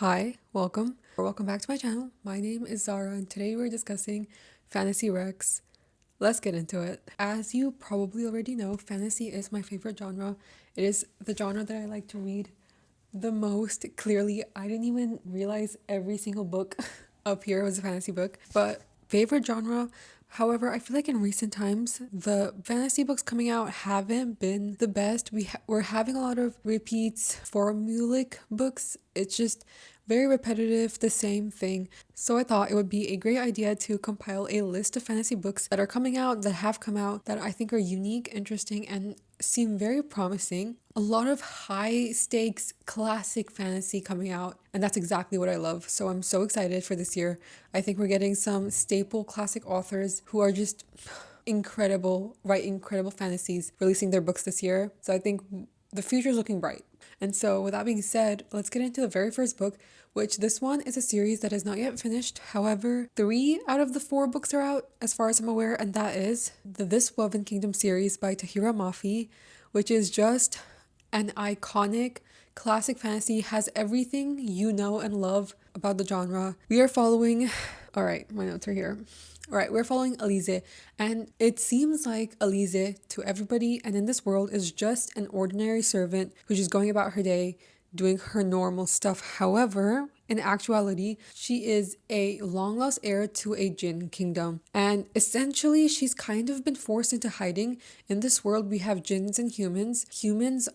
Hi, welcome or welcome back to my channel. My name is Zara and today we're discussing fantasy recs. Let's get into it. As you probably already know, fantasy is my favorite genre. It is the genre that I like to read the most. Clearly, I didn't even realize every single book up here was a fantasy book, but favorite genre. However, I feel like in recent times, the fantasy books coming out haven't been the best. We're having a lot of repeats, formulaic books. It's just very repetitive, the same thing. So I thought it would be a great idea to compile a list of fantasy books that are coming out, that have come out, that I think are unique, interesting, and seem very promising. A lot of high stakes classic fantasy coming out, and that's exactly what I love. So I'm so excited for this year. I think we're getting some staple classic authors who are just incredible, write incredible fantasies, releasing their books this year. So I think the future is looking bright. And so, with that being said, let's get into the very first book, which this one is a series that is not yet finished. However, 3 out of the 4 books are out, as far as I'm aware, and that is the This Woven Kingdom series by Tahira Mafi, which is just an iconic classic fantasy, has everything you know and love about the genre. We are following, all right, my notes are here. All right, we're following Elise, and it seems like Elise to everybody and in this world is just an ordinary servant who's just going about her day doing her normal stuff. However, in actuality, she is a long lost heir to a Jinn kingdom, and essentially, she's kind of been forced into hiding. In this world, we have jinns and humans. Humans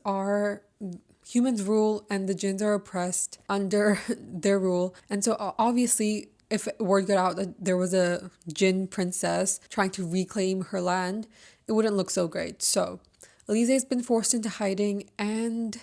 rule and the jinns are oppressed under their rule. And so obviously if word got out that there was a Jinn princess trying to reclaim her land, it wouldn't look so great. So Elise has been forced into hiding, and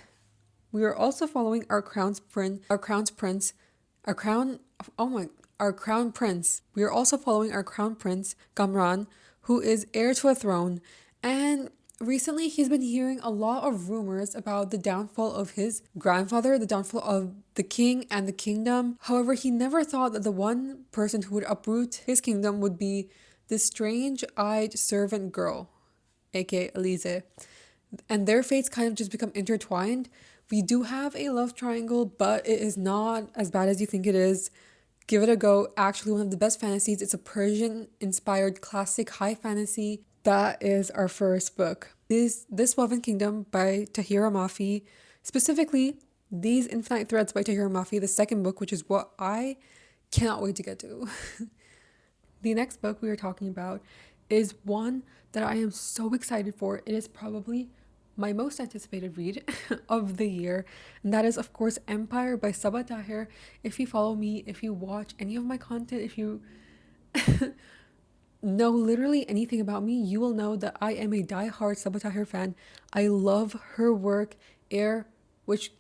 we are also following our crown's prince, our crown, oh my, our crown prince. We are also following our crown prince, Gamran, who is heir to a throne. And recently he's been hearing a lot of rumors about the downfall of his grandfather, the downfall of the king and the kingdom. However, he never thought that the one person who would uproot his kingdom would be this strange-eyed servant girl, aka Elise, and their fates kind of just become intertwined. We do have a love triangle, but it is not as bad as you think it is. Give it a go. Actually, one of the best fantasies. It's a Persian inspired classic high fantasy. That is our first book. This Woven Kingdom by Tahira Mafi. Specifically, These Infinite Threads by Tahira Mafi, the second book, which is what I cannot wait to get to. The next book we are talking about is one that I am so excited for. It is probably my most anticipated read of the year, and that is of course Empire by Sabaa Tahir. If you follow me, if you watch any of my content, if you know literally anything about me, you will know that I am a die-hard Sabaa Tahir fan. I love her work. Air, which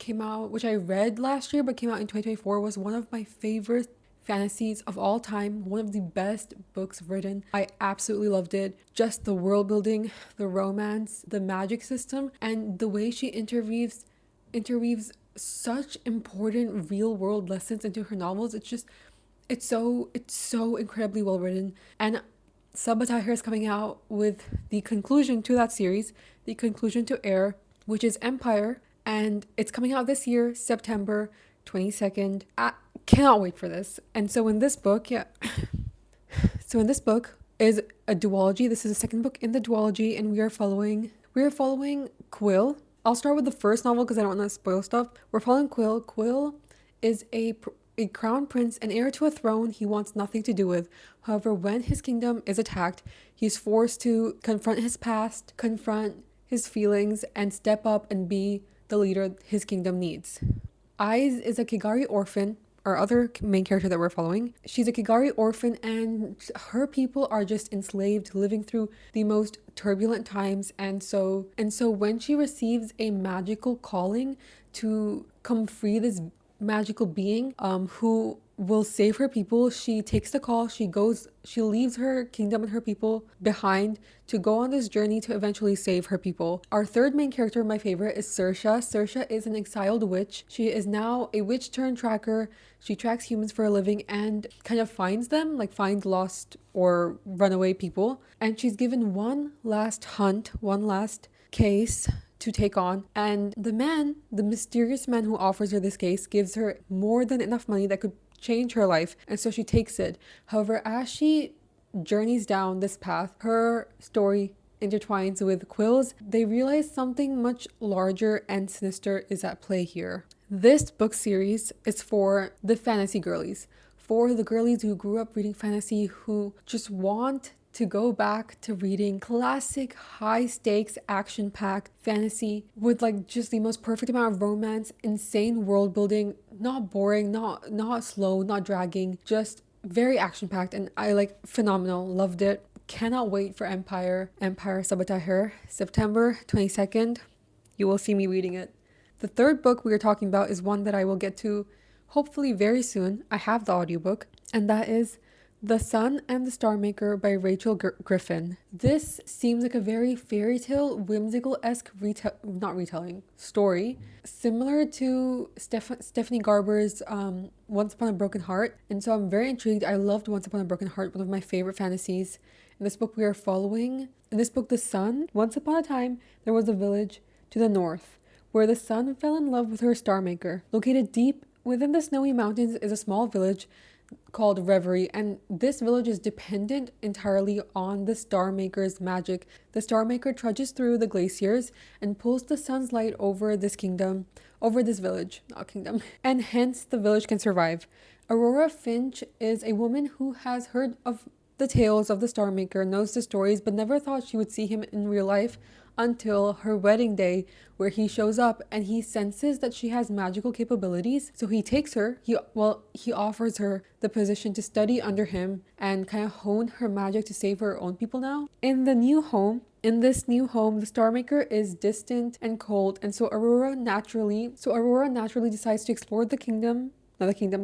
I read last year but came out in 2024, was one of my favorite fantasies of all time, one of the best books written. I absolutely loved it. Just the world building, the romance, the magic system, and the way she interweaves such important real world lessons into her novels. It's so incredibly well written. And Sabaa Tahir is coming out with the conclusion to that series, the conclusion to Air, which is Empire, and it's coming out this year, September 22nd. I cannot wait for this. And so in this book, so in this book is a duology. This is the second book in the duology, and we are following Quill. I'll start with the first novel because I don't want to spoil stuff. We're following Quill. Quill is a crown prince, an heir to a throne he wants nothing to do with. However, when his kingdom is attacked, he's forced to confront his past, confront his feelings, and step up and be the leader his kingdom needs. Aiz is a Kigari orphan, our other main character that we're following. She's a Kigari orphan, and her people are just enslaved, living through the most turbulent times. And so when she receives a magical calling to come free this magical being who will save her people, she takes the call. She leaves her kingdom and her people behind to go on this journey to eventually save her people. Our third main character, my favorite, is Saoirse. Saoirse is an exiled witch. She is now a witch turned tracker. She tracks humans for a living and kind of finds them, like finds lost or runaway people. And she's given one last hunt, one last case to take on. And the man, the mysterious man who offers her this case, gives her more than enough money that could change her life. And so she takes it. However, as she journeys down this path, her story intertwines with Quill's. They realize something much larger and sinister is at play here. This book series is for the fantasy girlies, for the girlies who grew up reading fantasy, who just want to go back to reading classic high stakes action packed fantasy with like just the most perfect amount of romance, insane world building, not boring, not slow, not dragging, just very action packed. And I like phenomenal, loved it. Cannot wait for Empire Saboteur, September 22nd. You will see me reading it. The third book we are talking about is one that I will get to hopefully very soon. I have the audiobook, and that is The Sun and the Star Maker by Rachel Griffin. This seems like a very fairy tale, whimsical-esque story, similar to Stephanie Garber's Once Upon a Broken Heart. And so I'm very intrigued. I loved Once Upon a Broken Heart, one of my favorite fantasies. In this book, we are following, in this book, the sun. Once upon a time, there was a village to the north where the sun fell in love with her star maker. Located deep within the snowy mountains is a small village called Reverie, and this village is dependent entirely on the star maker's magic. The star maker trudges through the glaciers and pulls the sun's light over this village, not kingdom, and hence the village can survive. Aurora Finch is a woman who has heard of the tales of the Star Maker, knows the stories, but never thought she would see him in real life until her wedding day, where he shows up and he senses that she has magical capabilities. So he takes her, he offers her the position to study under him and kind of hone her magic to save her own people now. In this new home, the Star Maker is distant and cold, and so Aurora naturally decides to explore the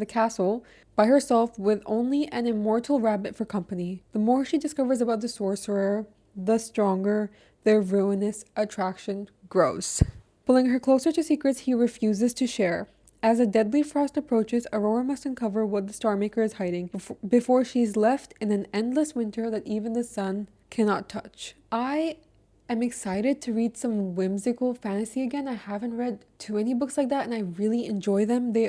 castle by herself with only an immortal rabbit for company. The more she discovers about the sorcerer, the stronger their ruinous attraction grows. Pulling her closer to secrets he refuses to share. As a deadly frost approaches, Aurora must uncover what the Star Maker is hiding before she's left in an endless winter that even the sun cannot touch. I am excited to read some whimsical fantasy again. I haven't read too many books like that, and I really enjoy them. They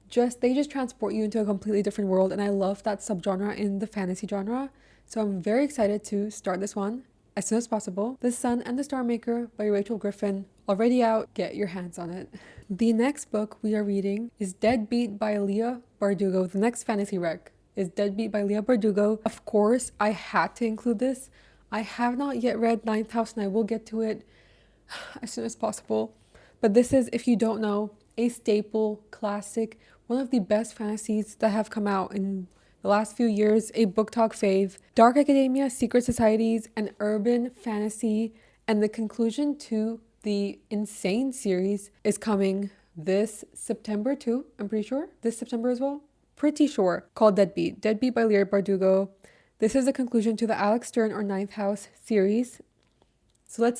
just transport you into a completely different world, and I love that subgenre in the fantasy genre. So I'm very excited to start this one as soon as possible. The Sun and the Star Maker by Rachel Griffin, already out. Get your hands on it. The next book we are reading is Deadbeat by Leah Bardugo. The next fantasy rec is Deadbeat by Leah Bardugo. Of course, I had to include this. I have not yet read Ninth House, and I will get to it as soon as possible. But this is, if you don't know, a staple, classic, one of the best fantasies that have come out in the last few years, a book talk fave. Dark academia, secret societies, and urban fantasy, and the conclusion to the insane series is coming this September too, I'm pretty sure. This September as well. Pretty sure. Called Deadbeat by Leah Bardugo. This is the conclusion to the Alex Stern or Ninth House series. So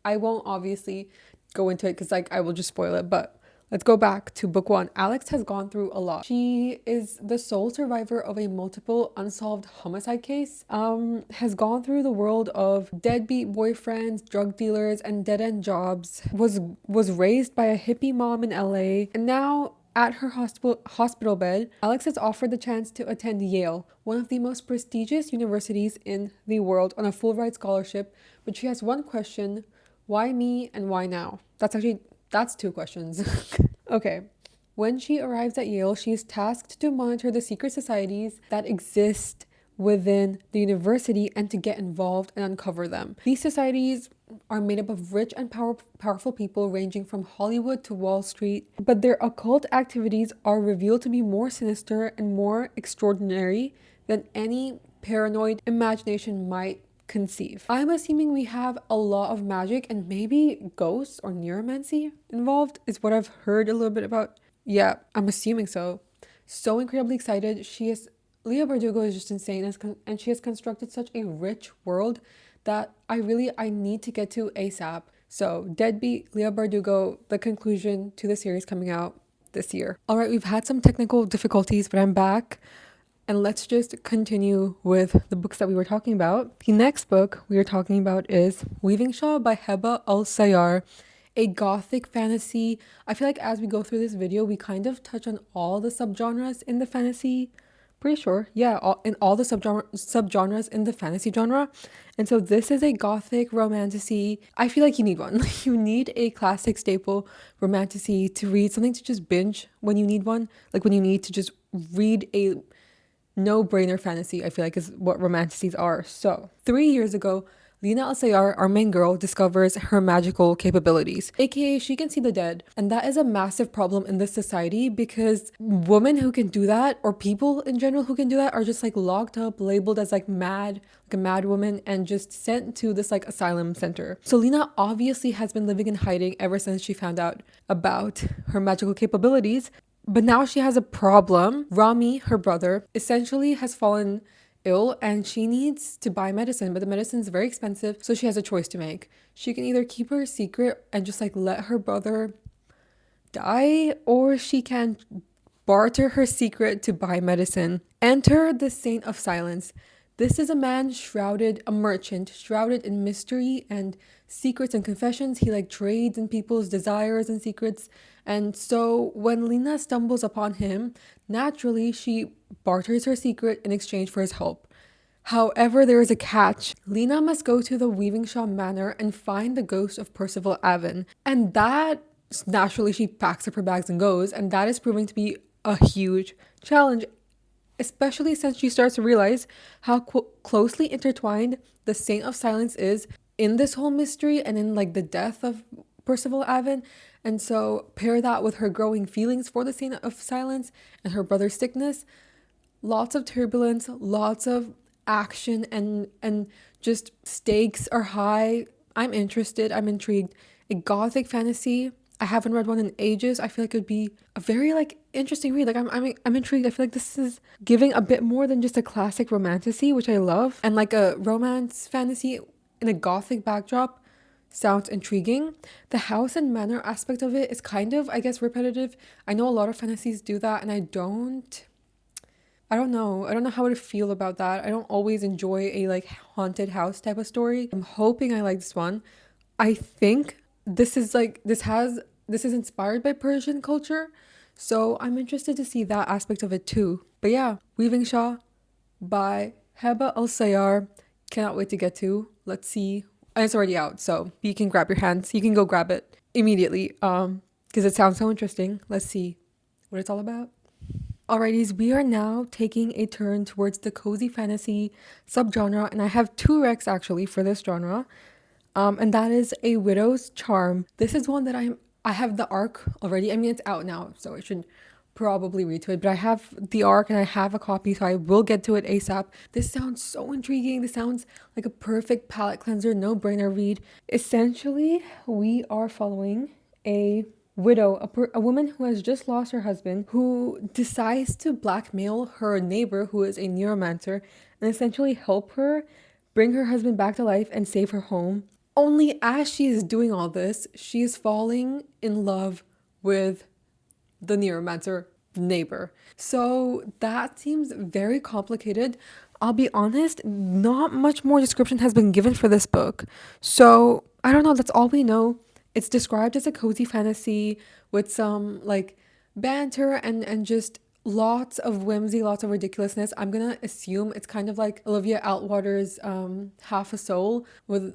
I won't obviously go into it because I will just spoil it, but let's go back to book one. Alex has gone through a lot. She is the sole survivor of a multiple unsolved homicide case, has gone through the world of deadbeat boyfriends, drug dealers, and dead-end jobs, was raised by a hippie mom in LA, and now at her hospital bed, Alex is offered the chance to attend Yale, one of the most prestigious universities in the world, on a full-ride scholarship, but she has one question: why me and why now? That's two questions. Okay. When she arrives at Yale, she is tasked to monitor the secret societies that exist within the university and to get involved and uncover them. These societies are made up of rich and powerful people ranging from Hollywood to Wall Street, but their occult activities are revealed to be more sinister and more extraordinary than any paranoid imagination might conceive. I'm assuming we have a lot of magic and maybe ghosts or neuromancy involved, is what I've heard a little bit about. Yeah, I'm assuming so. So incredibly excited. Leah Bardugo is just insane, and she has constructed such a rich world that I need to get to ASAP. So Deadbeat, Leah Bardugo, the conclusion to the series coming out this year. All right, we've had some technical difficulties, but I'm back. And let's just continue with the books that we were talking about. The next book we are talking about is Weaving Shawl by Heba al-Sayar, a gothic fantasy. I feel like as we go through this video, we kind of touch on all the subgenres in the fantasy. Pretty sure, yeah, in all the subgenres in the fantasy genre. And so this is a gothic romantasy. I feel like you need one. You need a classic staple romantasy to read, something to just binge when you need one. Like when you need to just read a no-brainer fantasy, I feel like is what romantasies are. So 3 years ago, Lina Al-Sayar, our main girl, discovers her magical capabilities, aka she can see the dead. And that is a massive problem in this society because women who can do that, or people in general who can do that, are just like locked up, labeled as like mad, like a mad woman, and just sent to this like asylum center. So Lina obviously has been living in hiding ever since she found out about her magical capabilities. But now she has a problem. Rami, her brother, essentially has fallen ill and she needs to buy medicine, but the medicine is very expensive, so she has a choice to make. She can either keep her secret and just like let her brother die, or she can barter her secret to buy medicine. Enter the Saint of Silence. This is a man shrouded, a merchant, shrouded in mystery and secrets and confessions. He like trades in people's desires and secrets. And so when Lina stumbles upon him, naturally she barters her secret in exchange for his help. However, there is a catch. Lina must go to the Weavingshaw Manor and find the ghost of Percival Avon. And that, naturally, she packs up her bags and goes. And that is proving to be a huge challenge, especially since she starts to realize how closely intertwined the Saint of Silence is in this whole mystery and in like the death of Percival Avon. And so pair that with her growing feelings for the Saint of Silence and her brother's sickness. Lots of turbulence, lots of action, and just stakes are high. I'm interested, I'm intrigued. A gothic fantasy. I haven't read one in ages. I feel like it would be a very like interesting read. Like I'm intrigued. I feel like this is giving a bit more than just a classic romantasy, which I love. And like a romance fantasy in a gothic backdrop sounds intriguing. The house and manor aspect of it is kind of, I guess, repetitive. I know a lot of fantasies do that, and I don't know. I don't know how to feel about that. I don't always enjoy a like haunted house type of story. I'm hoping I like this one. I think this is inspired by Persian culture. So I'm interested to see that aspect of it too. But yeah, Weaving Shaw by Heba al-Sayar. Cannot wait to get to. Let's see. And it's already out, so you can grab your hands. You can go grab it immediately. Because it sounds so interesting. Let's see what it's all about. Alrighties, we are now taking a turn towards the cozy fantasy subgenre, and I have two recs actually for this genre. And that is A Widow's Charm. This is one that I have the arc already. I mean, it's out now, so I should probably read to it, but I have the arc and I have a copy, so I will get to it ASAP. This sounds so intriguing. This sounds like a perfect palate cleanser, no-brainer read. Essentially, we are following a widow, a woman who has just lost her husband, who decides to blackmail her neighbor, who is a neuromancer, and essentially help her bring her husband back to life and save her home. Only as she is doing all this, she is falling in love with the neuromancer neighbor. So that seems very complicated. I'll be honest, not much more description has been given for this book. So I don't know, that's all we know. It's described as a cozy fantasy with some like banter and just lots of whimsy, lots of ridiculousness. I'm gonna assume it's kind of like Olivia Atwater's Half a Soul,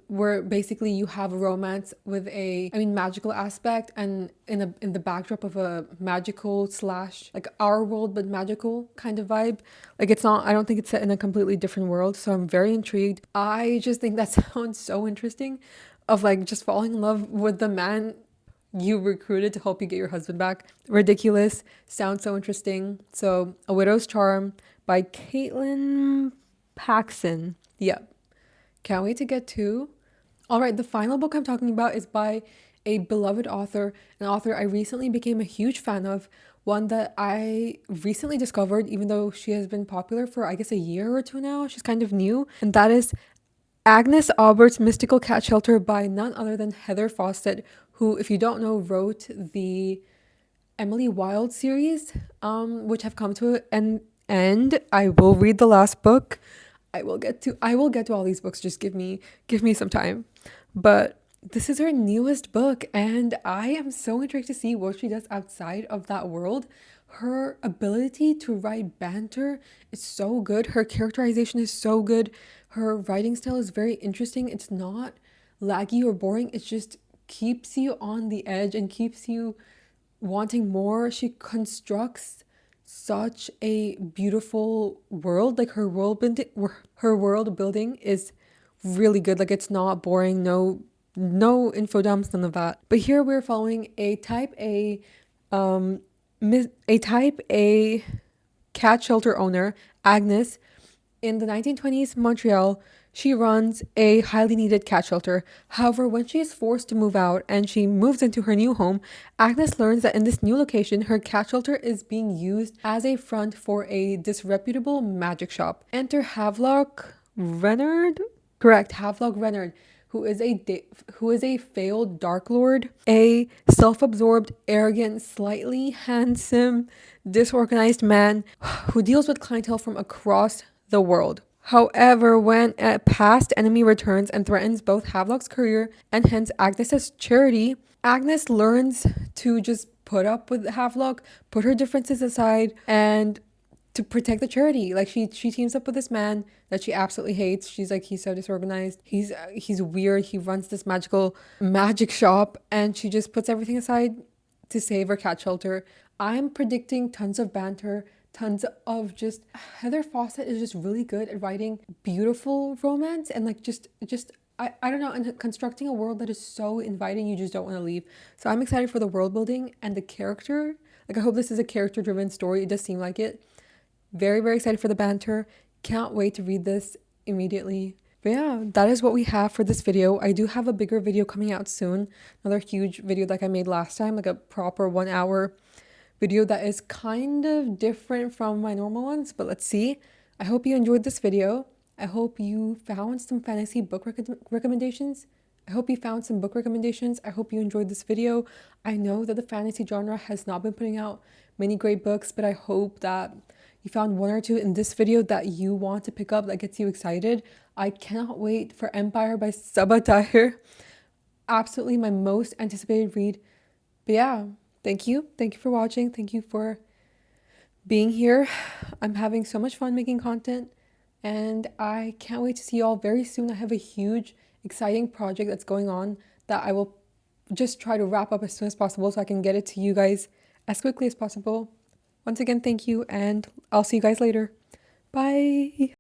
where basically you have a romance with magical aspect, and in the backdrop of a magical slash like our world but magical kind of vibe. Like it's not, I don't think it's set in a completely different world, so I'm very intrigued. I just think that sounds so interesting, of like just falling in love with the man you recruited to help you get your husband back. Ridiculous. Sounds so interesting. So, A Widow's Charm by Caitlin Paxson. Yep. Can't wait to get to. All right, the final book I'm talking about is by a beloved author, an author I recently became a huge fan of, one that I recently discovered, even though she has been popular for, I guess, a year or two now. She's kind of new. And that is Agnes Aubert's Mystical Cat Shelter by none other than Heather Fawcett, who, if you don't know, wrote the Emily Wilde series, which have come to an end. I will read the last book. I will get to all these books. Just give me some time. But this is her newest book, and I am so intrigued to see what she does outside of that world. Her ability to write banter is so good. Her characterization is so good. Her writing style is very interesting. It's not laggy or boring. It just keeps you on the edge and keeps you wanting more. She constructs such a beautiful world. Like her world building is really good. Like it's not boring. No info dumps, none of that. But here we're following a um type A cat shelter owner, Agnes. In the 1920s Montreal, she runs a highly needed cat shelter. However, when she is forced to move out and she moves into her new home, Agnes learns that in this new location, her cat shelter is being used as a front for a disreputable magic shop. Enter Havelock Renard? Correct, Havelock Renard, who is a failed Dark Lord, a self-absorbed, arrogant, slightly handsome, disorganized man who deals with clientele from across the world. However, when a past enemy returns and threatens both Havelock's career and hence Agnes's charity, Agnes learns to just put up with Havelock, put her differences aside, and to protect the charity. Like she teams up with this man that she absolutely hates. She's like, he's so disorganized. He's weird. He runs this magic shop, and she just puts everything aside to save her cat shelter. I'm predicting tons of banter, tons of just Heather Fawcett is just really good at writing beautiful romance and like just I don't know, and constructing a world that is so inviting you just don't want to leave. So I'm excited for the world building and the character. Like I hope this is a character driven story. It does seem like it. Very, very excited for the banter. Can't wait to read this immediately. But yeah, that is what we have for this video. I do have a bigger video coming out soon. Another huge video like I made last time, like a proper 1 hour video that is kind of different from my normal ones, but let's see. I hope you enjoyed this video. I hope you found some fantasy book recommendations. I hope you found some book recommendations. I hope you enjoyed this video. I know that the fantasy genre has not been putting out many great books, but I hope that you found one or two in this video that you want to pick up, that gets you excited. I cannot wait for Empire by Sabatai. Absolutely my most anticipated read. But yeah, thank you. Thank you for watching. Thank you for being here. I'm having so much fun making content, and I can't wait to see you all very soon. I have a huge, exciting project that's going on that I will just try to wrap up as soon as possible so I can get it to you guys as quickly as possible. Once again, thank you, and I'll see you guys later. Bye.